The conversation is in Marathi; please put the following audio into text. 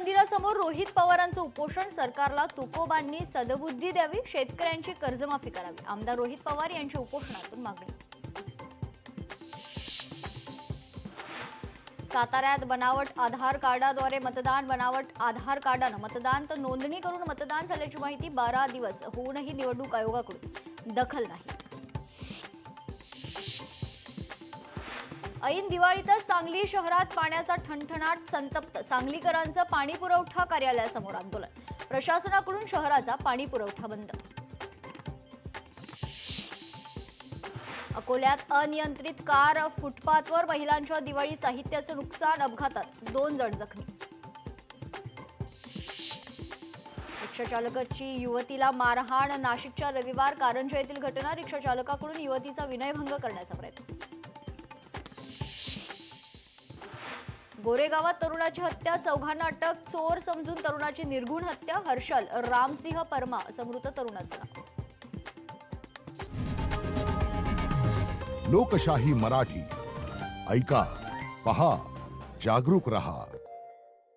मंदिरासमोर रोहित पवारांचं उपोषण. सरकारला तुकोबांनी सद्बुद्धी द्यावी, शेतकऱ्यांची कर्जमाफी करावी. आमदार रोहित पवार यांची उपोषणातून मागणी. साताऱ्यात बनावट आधार कार्डाद्वारे मतदान. बनावट आधार कार्डानं मतदान तर नोंदणी करून मतदान झाल्याची माहिती. 12 दिवस होऊनही निवडणूक आयोगाकडून दखल नाही. ऐन दिवाळीतच सांगली शहरात पाण्याचा ठणठणाट. संतप्त सांगलीकरांचं पाणी पुरवठा कार्यालयासमोर आंदोलन. प्रशासनाकडून शहराचा पाणी पुरवठा बंद. अकोल्यात अनियंत्रित कार फुटपाथवर. महिलांच्या दिवाळी साहित्याचं नुकसान. अपघातात 2 जण जखमी. रिक्षाचालकाची युवतीला मारहाण. नाशिकच्या रविवार कारंजा येथील घटना. रिक्षाचालकाकडून युवतीचा विनयभंग करण्याचा प्रयत्न. गोरेगावात तरुणाची हत्या. 4घांना अटक. चोर समजून तरुणाची निर्घुण हत्या. हर्षल रामसिंह परमा असं मृत तरुणाचं नाव. लोकशाही मराठी ऐका, पहा, जागरूक रहा.